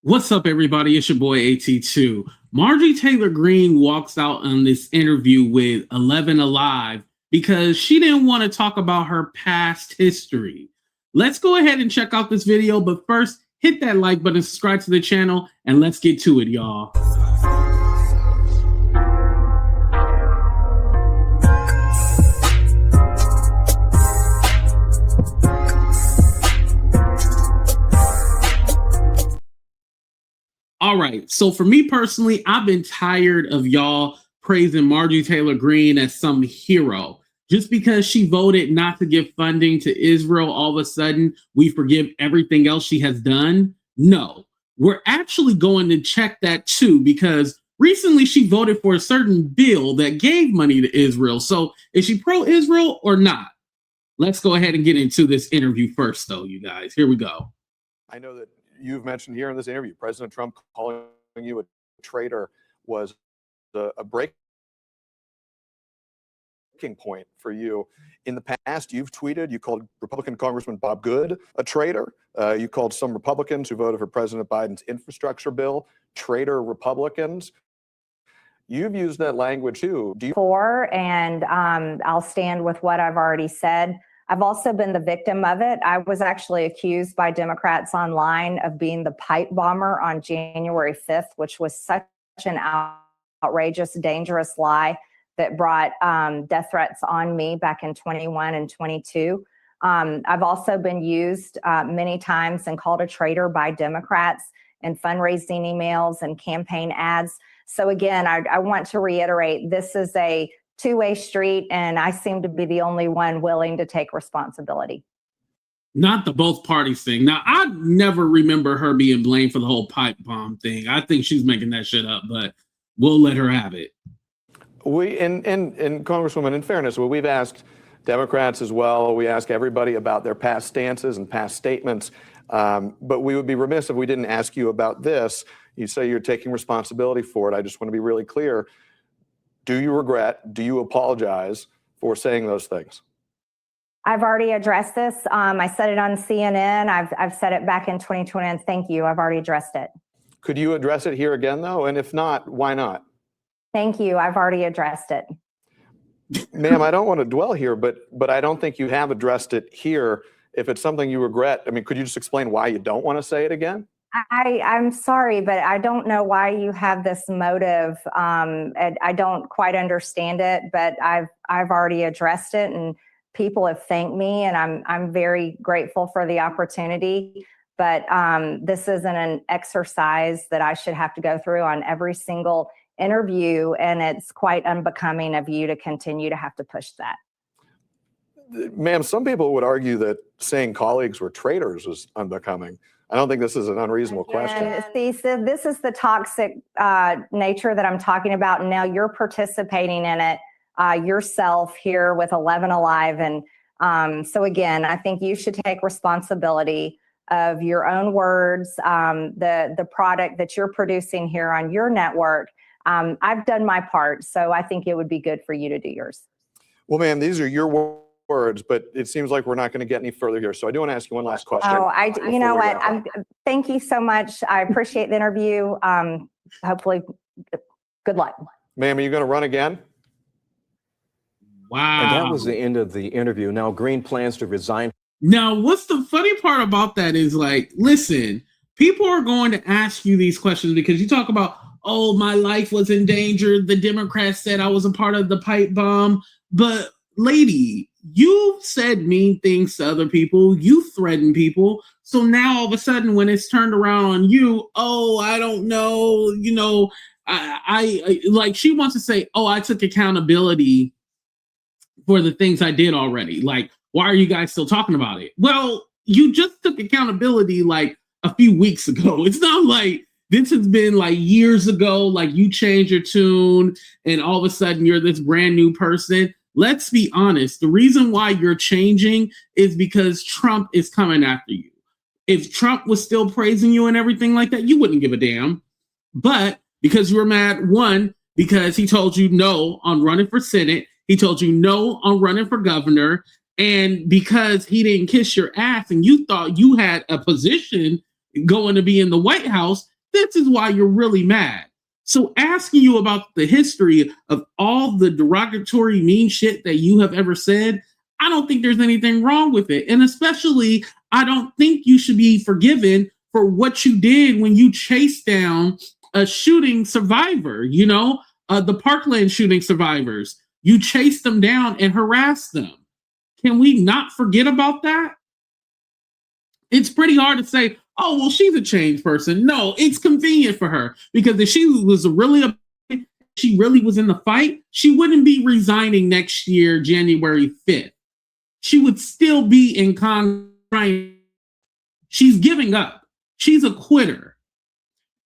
What's up, everybody? It's your boy AT2. Marjorie Taylor Greene walks out on this interview with 11 Alive because she didn't want to talk about her past history. Let's go ahead and check out this video, but first, hit that like button, subscribe to the channel, and let's get to it, y'all. All right, so for me personally, I've been tired of y'all praising Marjorie Taylor Greene as some hero. Just because she voted not to give funding to Israel, all of a sudden, we forgive everything else she has done? No, we're actually going to check that too, because recently she voted for a certain bill that gave money to Israel. So is she pro-Israel or not? Let's go ahead and get into this interview first, though, you guys. Here we go. I know that you've mentioned here in this interview, President Trump calling you a traitor was a breaking point for you. In the past, you've tweeted, you called Republican Congressman Bob Good a traitor. You called some Republicans who voted for President Biden's infrastructure bill traitor Republicans. You've used that language too. And I'll stand with what I've already said. I've also been the victim of it. I was actually accused by Democrats online of being the pipe bomber on January 5th, which was such an outrageous, dangerous lie that brought death threats on me back in 21 and 22. I've also been used many times and called a traitor by Democrats in fundraising emails and campaign ads. So again, I want to reiterate, this is a two-way street, and I seem to be the only one willing to take responsibility. Not the both parties thing. Now, I never remember her being blamed for the whole pipe bomb thing. I think she's making that shit up, but we'll let her have it. And Congresswoman, in fairness, we've asked Democrats as well. We ask everybody about their past stances and past statements, but we would be remiss if we didn't ask you about this. You say you're taking responsibility for it. I just want to be really clear. Do you regret, do you apologize for saying those things? I've already addressed this. I said it on CNN. I've said it back in 2020, and thank you. I've already addressed it. Could you address it here again, though? And if not, why not? Thank you. I've already addressed it. Ma'am, I don't want to dwell here, but I don't think you have addressed it here. If it's something you regret, I mean, could you just explain why you don't want to say it again? I'm sorry, but I don't know why you have this motive. I don't quite understand it, but I've already addressed it, and people have thanked me, and I'm very grateful for the opportunity. But this isn't an exercise that I should have to go through on every single interview, and it's quite unbecoming of you to continue to have to push that. Ma'am, some people would argue that saying colleagues were traitors was unbecoming. I don't think this is an unreasonable question. See, so this is the toxic nature that I'm talking about. And now you're participating in it yourself here with 11 Alive. And so again, I think you should take responsibility of your own words, the product that you're producing here on your network. I've done my part, so I think it would be good for you to do yours. Well, ma'am, these are your words, but it seems like we're not going to get any further here. So I do want to ask you one last question. Oh, you know what? Thank you so much. I appreciate the interview. Hopefully, good luck. Ma'am, are you going to run again? Wow. And that was the end of the interview. Now, Greene plans to resign. Now, what's the funny part about that is, like, listen, people are going to ask you these questions because you talk about, oh, my life was in danger. The Democrats said I was a part of the pipe bomb. But, lady, you've said mean things to other people. You threaten people. So now all of a sudden when it's turned around on you, oh, I don't know, you know, I like she wants to say, oh, I took accountability for the things I did already. Like, why are you guys still talking about it? Well, you just took accountability like a few weeks ago. It's not like this has been like years ago, like you changed your tune and all of a sudden you're this brand new person. Let's be honest. The reason why you're changing is because Trump is coming after you. If Trump was still praising you and everything like that, you wouldn't give a damn. But because you were mad, one, because he told you no on running for Senate, he told you no on running for governor, and because he didn't kiss your ass and you thought you had a position going to be in the White House, This is why you're really mad. So asking you about the history of all the derogatory, mean shit that you have ever said, I don't think there's anything wrong with it. And especially, I don't think you should be forgiven for what you did when you chased down a shooting survivor, the Parkland shooting survivors. You chased them down and harassed them. Can we not forget about that? It's pretty hard to say, oh, well, she's a changed person. No, it's convenient for her, because if she was she really was in the fight, she wouldn't be resigning next year, January 5th. She would still be in Congress. She's giving up. She's a quitter.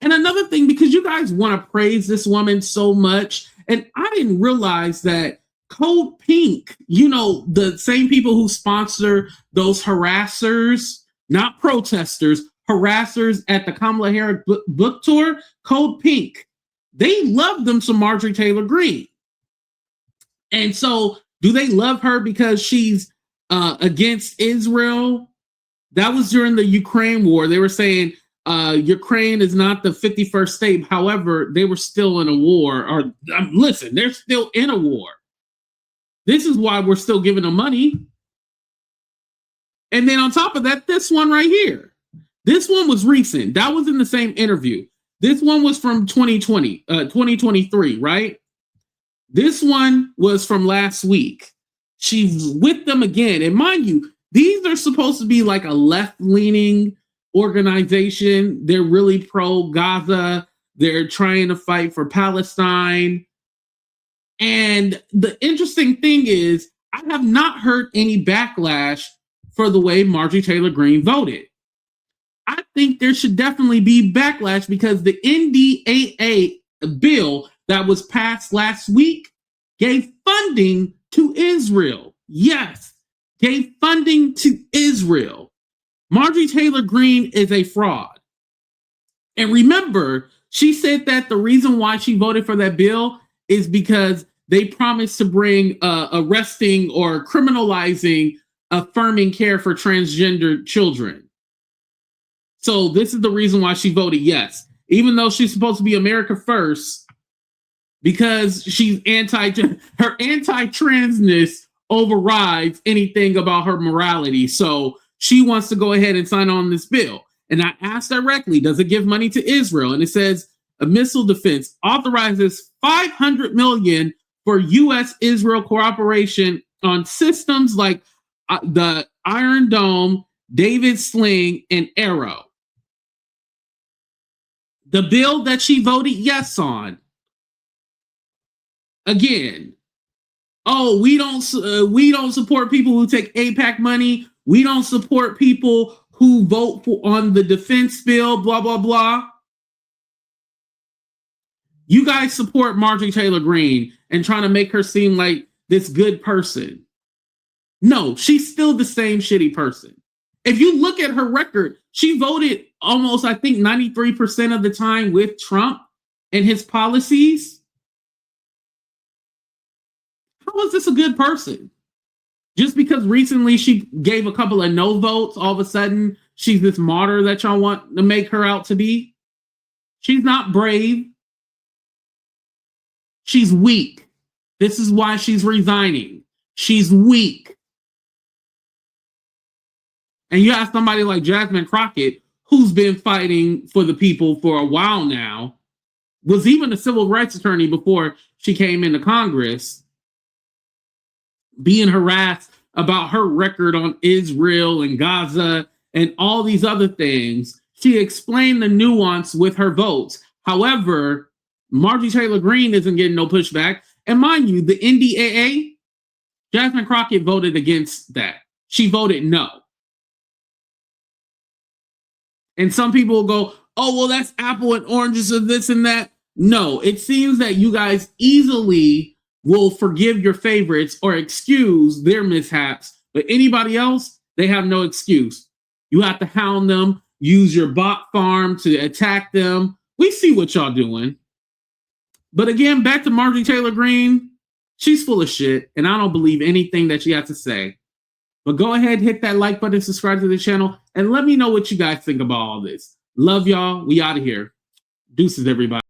And another thing, because you guys want to praise this woman so much, and I didn't realize that Code Pink, the same people who sponsor those harassers, not protesters, harassers at the Kamala Harris book tour, Code Pink, they love them some Marjorie Taylor Greene. And so do they love her because she's against Israel? That was during the Ukraine war. They were saying Ukraine is not the 51st state. However, they were still in a war. Listen, they're still in a war. This is why we're still giving them money. And then on top of that, this one right here. This one was recent. That was in the same interview. This one was from 2023, right? This one was from last week. She's with them again. And mind you, these are supposed to be like a left-leaning organization. They're really pro-Gaza. They're trying to fight for Palestine. And the interesting thing is, I have not heard any backlash for the way Marjorie Taylor Greene voted. I think there should definitely be backlash, because the NDAA bill that was passed last week gave funding to Israel. Yes, gave funding to Israel. Marjorie Taylor Greene is a fraud. And remember, she said that the reason why she voted for that bill is because they promised to bring arresting or criminalizing affirming care for transgender children. So this is the reason why she voted yes, even though she's supposed to be America first, because she's her anti-transness overrides anything about her morality. So she wants to go ahead and sign on this bill. And I asked directly, does it give money to Israel? And it says a missile defense authorizes $500 million for U.S.-Israel cooperation on systems like the Iron Dome, David Sling, and Arrow. The bill that she voted yes on. Again, oh, we don't support people who take AIPAC money. We don't support people who vote on the defense bill, blah, blah, blah. You guys support Marjorie Taylor Greene and trying to make her seem like this good person. No, she's still the same shitty person. If you look at her record, she voted almost, I think, 93% of the time with Trump and his policies. How is this a good person? Just because recently she gave a couple of no votes, all of a sudden she's this martyr that y'all want to make her out to be? She's not brave. She's weak. This is why she's resigning. She's weak. And you have somebody like Jasmine Crockett, who's been fighting for the people for a while now, was even a civil rights attorney before she came into Congress, being harassed about her record on Israel and Gaza and all these other things. She explained the nuance with her votes. However, Marjorie Taylor Greene isn't getting no pushback. And mind you, the NDAA, Jasmine Crockett voted against that. She voted no. And some people will go, oh, well, that's apple and oranges and this and that. No, it seems that you guys easily will forgive your favorites or excuse their mishaps. But anybody else, they have no excuse. You have to hound them, use your bot farm to attack them. We see what y'all doing. But again, back to Marjorie Taylor Greene. She's full of shit, and I don't believe anything that she has to say. But go ahead, hit that like button, subscribe to the channel, and let me know what you guys think about all this. Love y'all. We out of here. Deuces, everybody.